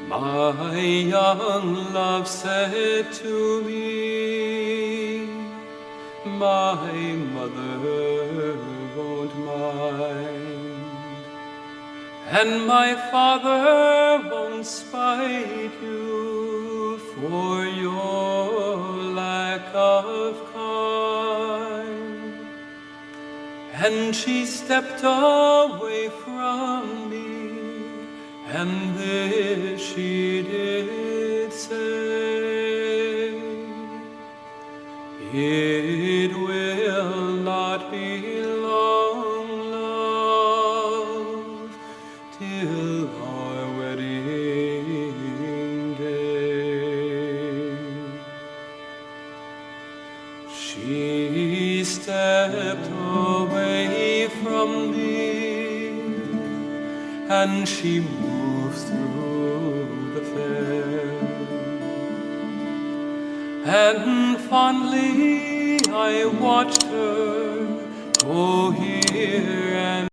My young love said to me, my mother won't mind, and my father won't spite you for your lack of kind. And she stepped away from me, and this she did say, it will not be long, love, till our wedding day. She stepped away from me, and she moved through the fair, and fondly I watched her go here